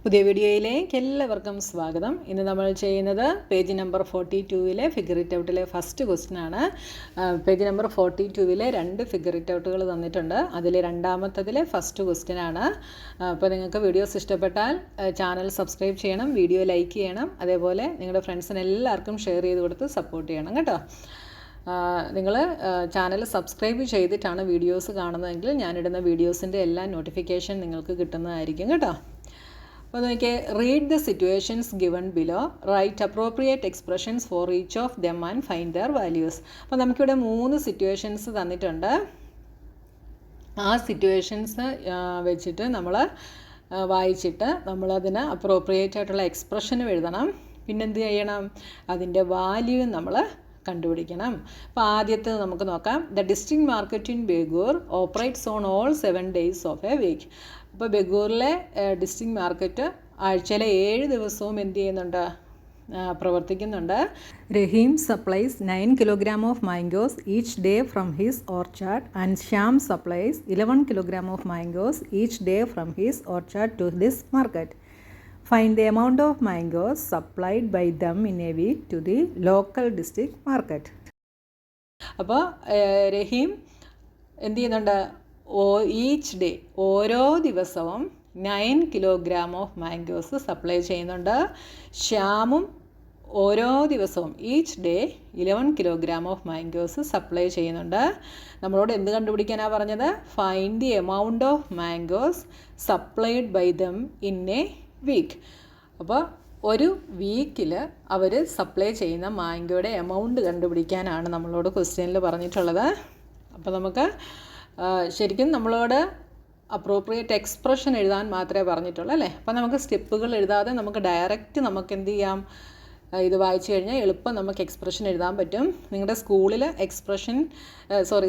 പുതിയ വീഡിയോയിലേക്ക് എല്ലാവർക്കും സ്വാഗതം. ഇന്ന് നമ്മൾ ചെയ്യുന്നത് പേജ് നമ്പർ 42-ലെ ഫിഗർ ഇറ്റ് ഔട്ടിലെ ഫസ്റ്റ് ക്വസ്റ്റ്യൻ ആണ്. പേജ് നമ്പർ 42-ലെ 2 ഫിഗർ ഇറ്റ് ഔട്ടുകൾ തന്നിട്ടുണ്ട്. അതിൽ രണ്ടാമത്തതിലെ ഫസ്റ്റ് ക്വസ്റ്റ്യൻ ആണ്. അപ്പോൾ നിങ്ങൾക്ക് വീഡിയോസ് ഇഷ്ടപ്പെട്ടാൽ ചാനൽ സബ്സ്ക്രൈബ് ചെയ്യണം, വീഡിയോ ലൈക്ക് ചെയ്യണം, അതേപോലെ നിങ്ങളുടെ ഫ്രണ്ട്സിന് എല്ലാവർക്കും ഷെയർ ചെയ്ത് കൊടുത്ത് സപ്പോർട്ട് ചെയ്യണം കേട്ടോ. നിങ്ങൾ ചാനൽ സബ്സ്ക്രൈബ് ചെയ്തിട്ടാണ് വീഡിയോസ് കാണുന്നതെങ്കിൽ ഞാനിടുന്ന വീഡിയോസിൻ്റെ എല്ലാ നോട്ടിഫിക്കേഷൻ നിങ്ങൾക്ക് കിട്ടുന്നതായിരിക്കും കേട്ടോ. അപ്പോൾ നോക്കിയേ, read the situations given below, write appropriate expressions for each of them and find their values. അപ്പോൾ നമുക്കിവിടെ 3 സിറ്റുവേഷൻസ് തന്നിട്ടുണ്ട്. ആ സിറ്റുവേഷൻസ് വെച്ചിട്ട് നമ്മൾ വായിച്ചിട്ട് നമ്മളതിന് അപ്രോപ്രിയേറ്റ് ആയിട്ടുള്ള എക്സ്പ്രഷനും എഴുതണം. പിന്നെന്ത് ചെയ്യണം, അതിൻ്റെ വാല്യൂ നമ്മൾ കണ്ടുപിടിക്കണം. അപ്പോൾ ആദ്യത്തേത് നമുക്ക് നോക്കാം. The district market in Begur operates on all 7 days of a week. അപ്പോൾ ബെഗൂറിലെ ഡിസ്ട്രിക്ട് മാർക്കറ്റ് ആഴ്ചയിലെ 7 ദിവസവും എന്ത് ചെയ്യുന്നുണ്ട്, പ്രവർത്തിക്കുന്നുണ്ട്. Rahim supplies 9 kilogram of mangoes each day from his orchard and Shyam supplies 11 kilogram of mangoes each day from his orchard to this market. Find the amount of mangoes supplied by them in a week to the local district market. അപ്പോൾ Raheem എന്ത് ചെയ്യുന്നുണ്ട്, each day ഓരോ ദിവസവും 9 kilogram of mangoes supply ചെയ്യുന്നുണ്ട്. ശ്യാമും ഓരോ ദിവസവും each day 11 kilogram of mangoes supply ചെയ്യുന്നുണ്ട്. നമ്മളോട് എന്ത് കണ്ടുപിടിക്കാനാണ് പറഞ്ഞത്? Find the amount of mangoes supplied by them in a week. അപ്പോൾ ഒരു വീക്കിൽ അവർ സപ്ലൈ ചെയ്യുന്ന മാംഗോയുടെ എമൗണ്ട് കണ്ടുപിടിക്കാനാണ് നമ്മളോട് ക്വസ്റ്റ്യനിൽ പറഞ്ഞിട്ടുള്ളത്. അപ്പോൾ നമുക്ക് ശരിക്കും നമ്മളോട് അപ്രോപ്രിയേറ്റ് എക്സ്പ്രഷൻ എഴുതാൻ മാത്രമേ പറഞ്ഞിട്ടുള്ളൂ അല്ലേ. അപ്പോൾ നമുക്ക് സ്റ്റെപ്പുകൾ എഴുതാതെ നമുക്ക് ഡയറക്റ്റ് നമുക്ക് എന്ത് ചെയ്യാം, ഇത് വായിച്ചു കഴിഞ്ഞാൽ എളുപ്പം നമുക്ക് എക്സ്പ്രഷൻ എഴുതാൻ പറ്റും. നിങ്ങളുടെ സ്കൂളിൽ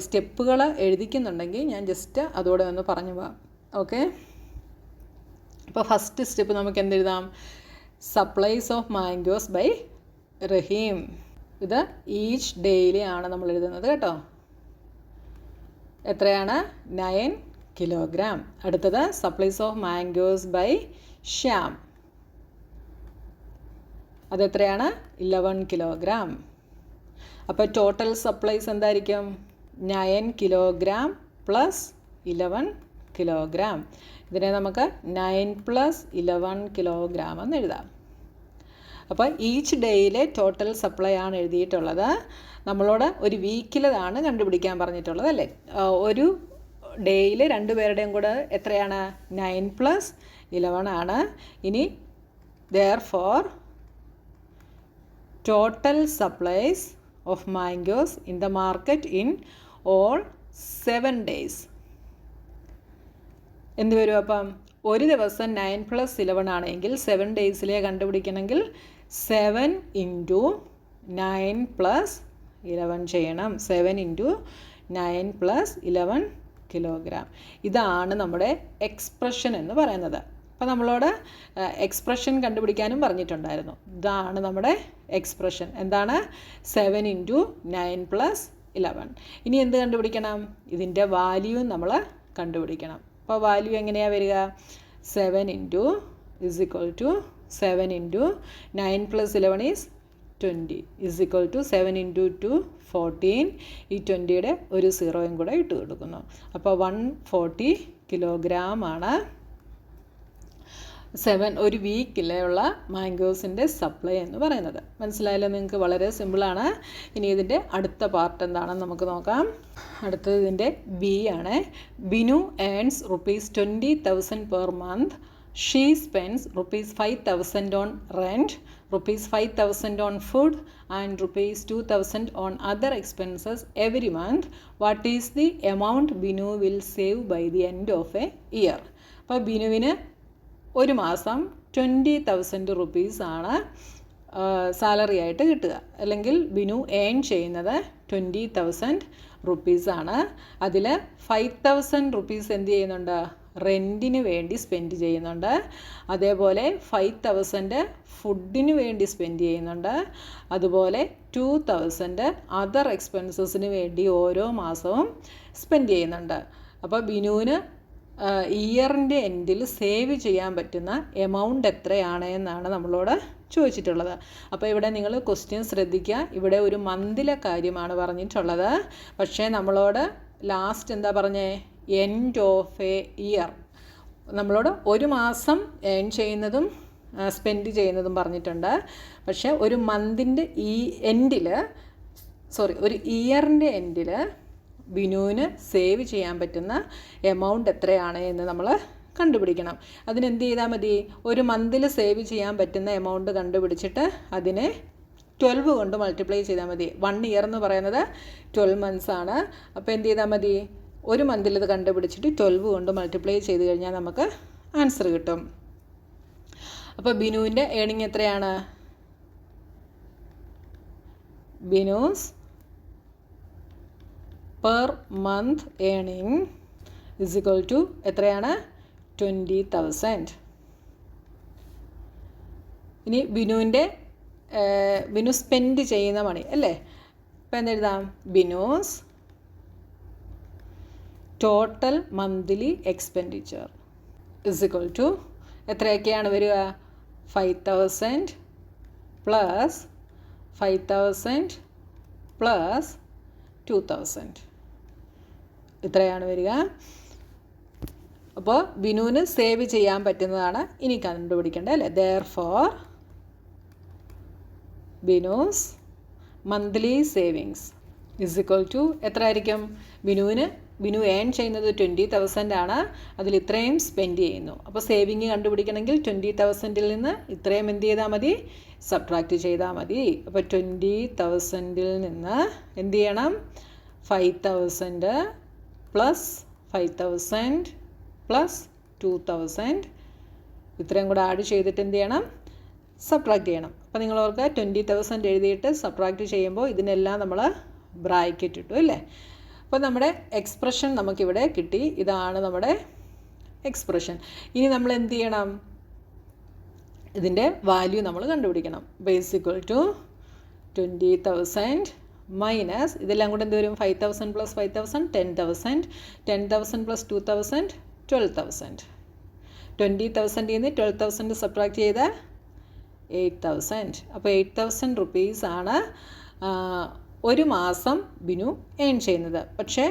സ്റ്റെപ്പുകൾ എഴുതിക്കുന്നുണ്ടെങ്കിൽ ഞാൻ ജസ്റ്റ് അതോടെ ഒന്ന് പറഞ്ഞു പോവാം. ഓക്കെ, അപ്പോൾ ഫസ്റ്റ് സ്റ്റെപ്പ് നമുക്ക് എന്തെഴുതാം, സപ്ലൈസ് ഓഫ് മാംഗോസ് ബൈ റഹീം. ഇത് ഈച്ച് ഡെയിലി ആണ് നമ്മൾ എഴുതുന്നത് കേട്ടോ. എത്രയാണ്? 9 kilogram. അടുത്തത് supplies of mangoes by Shyam, അതെത്രയാണ്? 11 kilogram. അപ്പോൾ ടോട്ടൽ സപ്ലൈസ് എന്തായിരിക്കും? 9 kilogram പ്ലസ് 11 kilogram. ഇതിനെ നമുക്ക് 9 + 11 kilogram എന്ന് എഴുതാം. അപ്പോൾ ഈച്ച് ഡേയിലെ ടോട്ടൽ സപ്ലൈ ആണ് എഴുതിയിട്ടുള്ളത്. നമ്മളോട് ഒരു വീക്കിലാണ് കണ്ടുപിടിക്കാൻ പറഞ്ഞിട്ടുള്ളത് അല്ലേ. ഒരു ഡേയിൽ 2 പേരുടെയും കൂടെ എത്രയാണ്? 9 + 11 ആണ്. ഇനി therefore total supplies of mangoes in the market in all 7 days എന്ത് വരും? അപ്പം ഒരു ദിവസം 9 + 11 ആണെങ്കിൽ 7 days കണ്ടുപിടിക്കണമെങ്കിൽ 7 × 9 + 11 ചെയ്യണം. 7 × 9 + 11 kilogram. ഇതാണ് നമ്മുടെ എക്സ്പ്രഷൻ എന്ന് പറയുന്നത്. അപ്പോൾ നമ്മളോട് എക്സ്പ്രഷൻ കണ്ടുപിടിക്കാനും പറഞ്ഞിട്ടുണ്ടായിരുന്നു. ഇതാണ് നമ്മുടെ എക്സ്പ്രഷൻ. എന്താണ്? 7 × 9 + 11. ഇനി എന്ത് കണ്ടുപിടിക്കണം? ഇതിൻ്റെ വാല്യൂ നമ്മൾ കണ്ടുപിടിക്കണം. അപ്പോൾ വാല്യൂ എങ്ങനെയാണ് വരിക? 7 × 7 × 9 + 11 is 20 7 × 2 14. ഈ 20യുടെ ഒരു 0 കൂടെ ഇട്ട് കൊടുക്കുന്നു. അപ്പോൾ 140 kilogram ആണ് 7 ഒരു വീക്കിലുള്ള മാംഗോസിൻ്റെ സപ്ലൈ എന്ന് പറയുന്നത്. മനസ്സിലായല്ലോ നിങ്ങൾക്ക്? വളരെ സിമ്പിളാണ്. ഇനി ഇതിൻ്റെ അടുത്ത പാർട്ട് എന്താണെന്ന് നമുക്ക് നോക്കാം. അടുത്തത് ഇതിൻ്റെ ബി ആണ്. Binu earns ₹20,000 per month. She spends ₹5,000 on rent, ₹5,000 on food and ₹2,000 on other expenses every month. What is the amount Binu will save by the end of a year? അപ്പോൾ ബിനുവിന് ഒരു മാസം 20,000 rupees ആണ് സാലറി ആയിട്ട് കിട്ടുക. അല്ലെങ്കിൽ Binu earn ചെയ്യുന്നത് 20,000 rupees ആണ്. അതിൽ 5,000 rupees എന്ത് ചെയ്യുന്നുണ്ട്? റെൻറ്റിന് വേണ്ടി സ്പെൻഡ് ചെയ്യുന്നുണ്ട്. അതേപോലെ 5,000 ഫുഡിന് വേണ്ടി സ്പെൻഡ് ചെയ്യുന്നുണ്ട്. അതുപോലെ 2,000 അതർ എക്സ്പെൻസസിന് വേണ്ടി ഓരോ മാസവും സ്പെൻഡ് ചെയ്യുന്നുണ്ട്. അപ്പോൾ ബിനുവിന് ഇയറിൻ്റെ എൻഡിൽ സേവ് ചെയ്യാൻ പറ്റുന്ന എമൗണ്ട് എത്രയാണ് എന്നാണ് നമ്മളോട് ചോദിച്ചിട്ടുള്ളത്. അപ്പോൾ ഇവിടെ നിങ്ങൾ ക്വസ്റ്റ്യൻ ശ്രദ്ധിക്കുക. ഇവിടെ ഒരു മന്തിലെ കാര്യമാണ് പറഞ്ഞിട്ടുള്ളത്. പക്ഷേ നമ്മളോട് ലാസ്റ്റ് എന്താ പറഞ്ഞേ, എൻഡ് ഓഫ് എ ഇയർ, നമ്മളോട് ഒരു മാസം ഏൺ ചെയ്യുന്നതും സ്പെൻഡ് ചെയ്യുന്നതും പറഞ്ഞിട്ടുണ്ട്. പക്ഷേ ഒരു മന്തിൻ്റെ ഒരു ഇയറിൻ്റെ എൻഡിൽ ബിനുവിന് സേവ് ചെയ്യാൻ പറ്റുന്ന എമൗണ്ട് എത്രയാണ് എന്ന് നമ്മൾ കണ്ടുപിടിക്കണം. അതിനെന്ത് ചെയ്താൽ മതി, ഒരു മന്തിൽ സേവ് ചെയ്യാൻ പറ്റുന്ന എമൗണ്ട് കണ്ടുപിടിച്ചിട്ട് അതിനെ 12 കൊണ്ട് മൾട്ടിപ്ലൈ ചെയ്താൽ മതി. 1 ഇയർ എന്ന് പറയുന്നത് 12 months ആണ്. അപ്പോൾ എന്ത് ചെയ്താൽ മതി, ഒരു മന്തിൽ ഇത് കണ്ടുപിടിച്ചിട്ട് 12 കൊണ്ട് മൾട്ടിപ്ലൈ ചെയ്ത് കഴിഞ്ഞാൽ നമുക്ക് ആൻസർ കിട്ടും. അപ്പോൾ ബിനുവിൻ്റെ ഏണിംഗ് എത്രയാണ്, Binu's per month earning is equal to എത്രയാണ്, 20,000. ഇനി ബിനു സ്പെൻഡ് ചെയ്യുന്ന മണി അല്ലേ. അപ്പോൾ എന്തെഴുതാം, Binu's total monthly expenditure is equal to എത്രയൊക്കെയാണ് വരിക, 5,000 പ്ലസ് 5,000 പ്ലസ് 2,000 ഇത്രയാണ് വരിക. അപ്പോൾ ബിനുവിന് സേവ് ചെയ്യാൻ പറ്റുന്നതാണ് ഇനി കണ്ടുപിടിക്കേണ്ടത് അല്ലേ. Therefore Binu's monthly savings is equal to എത്ര ആയിരിക്കും, ബിനു ഏൺ ചെയ്യുന്നത് 20,000 ആണ്, അതിൽ ഇത്രയും സ്പെൻഡ് ചെയ്യുന്നു. അപ്പോൾ സേവിങ് കണ്ടുപിടിക്കണമെങ്കിൽ 20,000-ൽ നിന്ന് ഇത്രയും എന്ത് ചെയ്താൽ മതി, സബ്ട്രാക്റ്റ് ചെയ്താൽ മതി. അപ്പോൾ 20,000-ൽ നിന്ന് എന്ത് ചെയ്യണം, 5,000 പ്ലസ് 5,000 പ്ലസ് 2,000 ഇത്രയും കൂടെ ആഡ് ചെയ്തിട്ട് എന്ത് ചെയ്യണം, സബ്ട്രാക്റ്റ് ചെയ്യണം. അപ്പോൾ നിങ്ങൾ ഓർക്കുക 20,000 എഴുതിയിട്ട് സബ്ട്രാക്റ്റ് ചെയ്യുമ്പോൾ ഇതിനെല്ലാം നമ്മൾ ബ്രാക്കറ്റ് ഇട്ടു അല്ലേ. അപ്പോൾ നമ്മുടെ എക്സ്പ്രഷൻ നമുക്കിവിടെ കിട്ടി. ഇതാണ് നമ്മുടെ എക്സ്പ്രഷൻ. ഇനി നമ്മൾ എന്ത് ചെയ്യണം, ഇതിൻ്റെ വാല്യൂ നമ്മൾ കണ്ടുപിടിക്കണം. ബേസ് ഇക്വൽ ടു 20,000 മൈനസ് ഇതെല്ലാം കൂടെ എന്ത് വരും, 5,000 പ്ലസ് 5,000 10,000, 10,000 പ്ലസ് 2,000 12,000. 20,000 നിന്ന് 12,000 സബ്ട്രാക്റ്റ് ചെയ്ത് 8,000. അപ്പോൾ 8,000 റുപ്പീസാണ് ഒരു മാസം ബിനു ഏൺ ചെയ്യുന്നത്. പക്ഷേ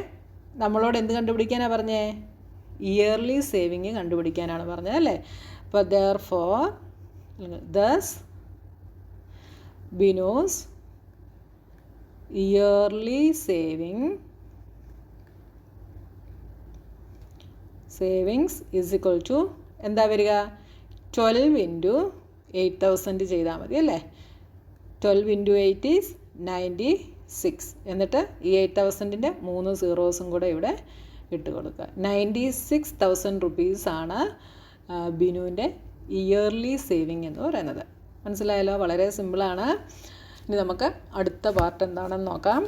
നമ്മളോട് എന്ത് കണ്ടുപിടിക്കാനാണ് പറഞ്ഞേ, ഇയർലി സേവിങ് കണ്ടുപിടിക്കാനാണ് പറഞ്ഞത് അല്ലേ. അപ്പോൾ therefore thus Binu's yearly savings is equal to എന്താ വരിക, 12 ഇൻറ്റു 8,000 ചെയ്താൽ മതി അല്ലേ. 12 ഇൻറ്റു 8 ഈസ് 96. എന്നിട്ട് ഈ 8,000-ൻ്റെ 3 സീറോസും കൂടെ ഇവിടെ ഇട്ട് കൊടുക്കുക. 96,000 റുപ്പീസാണ് ബിനുവിൻ്റെ ഇയർലി സേവിങ് എന്ന് പറയുന്നത്. മനസ്സിലായല്ലോ, വളരെ സിമ്പിളാണ്. ഇനി നമുക്ക് അടുത്ത പാർട്ട് എന്താണെന്ന് നോക്കാം.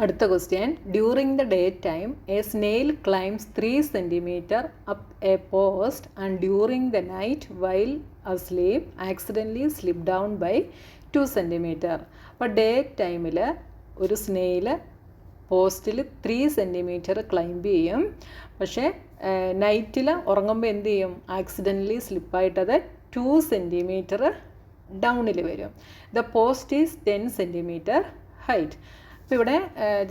അടുത്ത question, during the day time a snail climbs 3 centimeter up a post and during the night while asleep accidentally slip down by 2 centimeter. അപ്പോൾ ഡേ ടൈമിൽ ഒരു സ്നെയിൽ പോസ്റ്റിൽ 3 centimeter ക്ലൈംബ് ചെയ്യും. പക്ഷേ നൈറ്റിൽ ഉറങ്ങുമ്പോൾ എന്ത് ചെയ്യും, ആക്സിഡൻ്റലി സ്ലിപ്പായിട്ടത് 2 centimeter ഡൗണിൽ വരും. The post is 10 centimeter height. അപ്പോൾ ഇവിടെ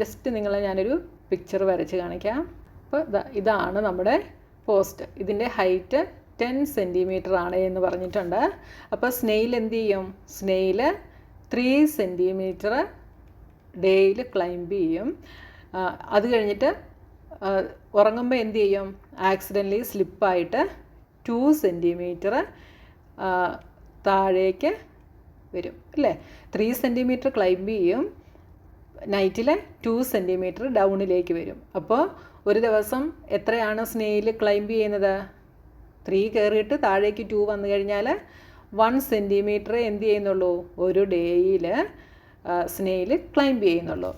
ജസ്റ്റ് നിങ്ങളെ ഞാനൊരു പിക്ചർ വരച്ച് കാണിക്കാം. അപ്പോൾ ഇതാണ് നമ്മുടെ പോസ്റ്റ്. ഇതിൻ്റെ ഹൈറ്റ് 10 centimeter ആണ് എന്ന് പറഞ്ഞിട്ടുണ്ട്. അപ്പോൾ സ്നെയിൽ എന്ത് ചെയ്യും, സ്നെയിൽ 3 centimeter ഡേയിൽ ക്ലൈംബ് ചെയ്യും. അത് കഴിഞ്ഞിട്ട് ഉറങ്ങുമ്പോൾ എന്ത് ചെയ്യും, ആക്സിഡൻ്റലി സ്ലിപ്പായിട്ട് 2 centimeter താഴേക്ക് വരും അല്ലേ. 3 centimeter ക്ലൈംബ് ചെയ്യും, നൈറ്റിൽ 2 centimeter ഡൗണിലേക്ക് വരും. അപ്പോൾ ഒരു ദിവസം എത്രയാണ് സ്നെയിൽ ക്ലൈംബ് ചെയ്യുന്നത്, 3 കയറിയിട്ട് താഴേക്ക് 2 വന്നു കഴിഞ്ഞാൽ 1 centimeter എന്ത് ചെയ്യുന്നുള്ളൂ, ഒരു ഡേയിൽ സ്നെയിൽ ക്ലൈംബ് ചെയ്യുന്നുള്ളൂ.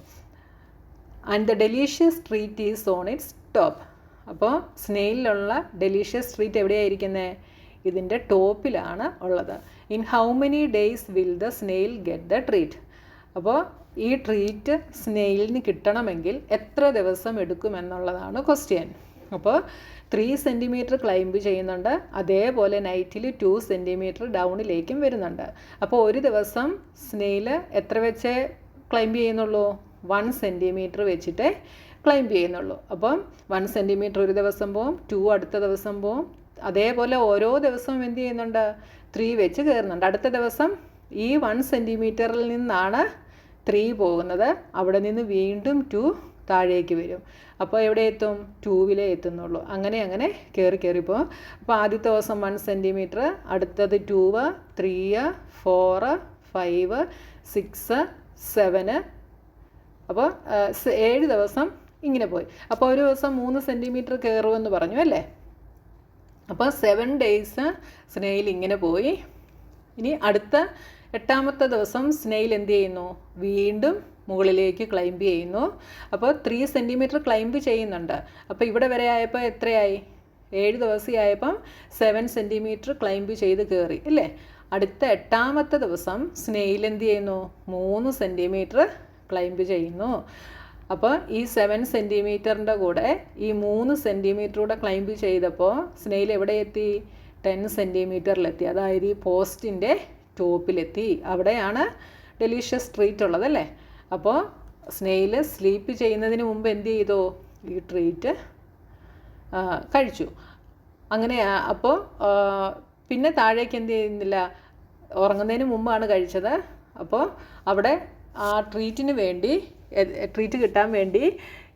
And the delicious treat is on its top. അപ്പോൾ സ്നെയിലുള്ള ഡെലീഷ്യസ് ട്രീറ്റ് എവിടെയായിരിക്കുന്നത്, ഇതിൻ്റെ ടോപ്പിലാണ് ഉള്ളത്. In how many days will the snail get the treat. അപ്പോൾ ഈ ട്രീറ്റ് സ്നെയിലിന് കിട്ടണമെങ്കിൽ എത്ര ദിവസം എടുക്കുമെന്നുള്ളതാണ് ക്വസ്റ്റ്യൻ. അപ്പോൾ 3 സെൻറ്റിമീറ്റർ ക്ലൈംബ് ചെയ്യുന്നുണ്ട്, അതേപോലെ നൈറ്റിൽ 2 സെൻറ്റിമീറ്റർ ഡൗണിലേക്കും വരുന്നുണ്ട്. അപ്പോൾ ഒരു ദിവസം സ്നെയിൽ എത്ര വെച്ചേ ക്ലൈംബ് ചെയ്യുന്നുള്ളൂ? 1 സെൻറ്റിമീറ്റർ വെച്ചിട്ടേ ക്ലൈംബ് ചെയ്യുന്നുള്ളൂ. അപ്പം 1 സെൻറ്റിമീറ്റർ ഒരു ദിവസം പോവും, 2 അടുത്ത ദിവസം പോവും, അതേപോലെ ഓരോ ദിവസവും എന്ത് ചെയ്യുന്നുണ്ട്? 3 വെച്ച് കയറുന്നുണ്ട്. അടുത്ത ദിവസം ഈ 1 സെൻറ്റിമീറ്ററിൽ നിന്നാണ് 3 പോകുന്നത്, അവിടെ നിന്ന് വീണ്ടും 2 താഴേക്ക് വരും. അപ്പോൾ എവിടെ എത്തും? 2-ലെ എത്തുന്നുള്ളൂ. അങ്ങനെ അങ്ങനെ കയറിപ്പോവും. അപ്പോൾ ആദ്യത്തെ ദിവസം 1 സെൻറ്റിമീറ്റർ, അടുത്തത് 2, 3, 4, 5, 6, 7. അപ്പോൾ 7 ദിവസം ഇങ്ങനെ പോയി. അപ്പോൾ ഒരു ദിവസം 3 സെൻറ്റിമീറ്റർ കയറുമെന്ന് പറഞ്ഞു അല്ലേ? അപ്പോൾ 7 ഡേയ്സ് സ്നെയിൽ ഇങ്ങനെ പോയി. ഇനി അടുത്ത 8ാമത്തെ ദിവസം സ്നെയിൽ എന്ത് ചെയ്യുന്നു? വീണ്ടും മുകളിലേക്ക് ക്ലൈംബ് ചെയ്യുന്നു. അപ്പോൾ 3 സെൻറ്റിമീറ്റർ ക്ലൈംബ് ചെയ്യുന്നുണ്ട്. അപ്പോൾ ഇവിടെ വരെ ആയപ്പോൾ എത്രയായി? 7 ദിവസമായപ്പം 7 സെൻറ്റിമീറ്റർ ക്ലൈംബ് ചെയ്ത് കയറി അല്ലേ? അടുത്ത 8ാമത്തെ ദിവസം സ്നെയിൽ എന്ത് ചെയ്യുന്നു? 3 സെൻറ്റിമീറ്റർ ക്ലൈംബ് ചെയ്യുന്നു. അപ്പോൾ ഈ 7 സെൻറ്റിമീറ്ററിൻ്റെ കൂടെ ഈ 3 സെൻറ്റിമീറ്റർ കൂടെ ക്ലൈംബ് ചെയ്തപ്പോൾ സ്നെയിൽ എവിടെ എത്തി? 10 സെൻറ്റിമീറ്ററിലെത്തി. അതായത് ഈ പോസ്റ്റിൻ്റെ ടോപ്പിലെത്തി. അവിടെയാണ് ഡെലീഷ്യസ് ട്രീറ്റ് ഉള്ളതല്ലേ? അപ്പോൾ സ്നെയിൽ സ്ലീപ്പ് ചെയ്യുന്നതിന് മുമ്പ് എന്ത് ചെയ്തു? ഈ ട്രീറ്റ് കഴിച്ചു. അങ്ങനെ അപ്പോൾ പിന്നെ താഴേക്ക് എന്ത് ചെയ്യുന്നില്ല, ഉറങ്ങുന്നതിന് മുമ്പാണ് കഴിച്ചത്. അപ്പോൾ അവിടെ ആ ട്രീറ്റ് കിട്ടാൻ വേണ്ടി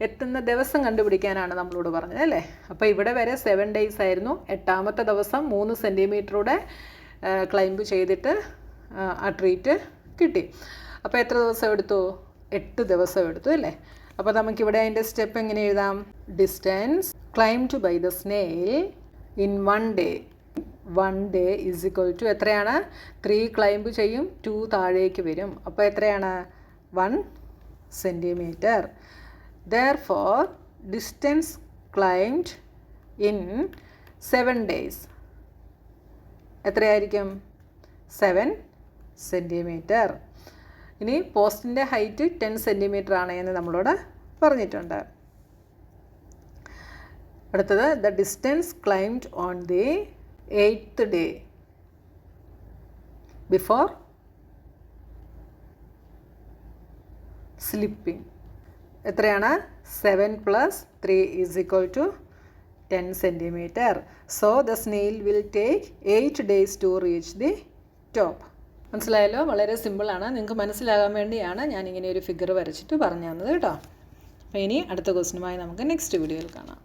എത്തുന്ന ദിവസം കണ്ടുപിടിക്കാനാണ് നമ്മളോട് പറഞ്ഞത് അല്ലേ? അപ്പോൾ ഇവിടെ വരെ 7 ഡേയ്സ് ആയിരുന്നു. 8ാമത്തെ ദിവസം 3 സെൻറ്റിമീറ്ററൂടെ ക്ലൈംബ് ചെയ്തിട്ട് ആ ട്രീറ്റ് കിട്ടി. അപ്പോൾ എത്ര ദിവസം എടുത്തു? 8 ദിവസം എടുത്തു അല്ലേ? അപ്പോൾ നമുക്കിവിടെ അതിൻ്റെ സ്റ്റെപ്പ് എങ്ങനെ എഴുതാം? Distance climbed by the snail in 1 day. 1 day is equal to എത്രയാണ്? 3 ക്ലൈംബ് ചെയ്യും, 2 താഴേക്ക് വരും. അപ്പോൾ എത്രയാണ്? 1 centimetre. Therefore, distance climbed in 7 days എത്രയായിരിക്കും? 7 സെൻറ്റിമീറ്റർ. ഇനി പോസ്റ്റിൻ്റെ ഹൈറ്റ് 10 സെൻറ്റിമീറ്റർ ആണ് എന്ന് നമ്മളോട് പറഞ്ഞിട്ടുണ്ട്. അടുത്തത് the distance climbed on the 8th day before slipping. എത്രയാണ്? 7 + 3 is equal to 10 centimetre. So the snail will take 8 days to reach the top. മനസ്സിലായല്ലോ? വളരെ സിമ്പിളാണ്. നിങ്ങൾക്ക് മനസ്സിലാകാൻ വേണ്ടിയാണ് ഞാനിങ്ങനെ ഒരു ഫിഗർ വരച്ചിട്ട് പറഞ്ഞു തന്നത് കേട്ടോ. അപ്പോൾ ഇനി അടുത്ത ക്വസ്റ്റ്യനുമായി നമുക്ക് നെക്സ്റ്റ് വീഡിയോയിൽ കാണാം.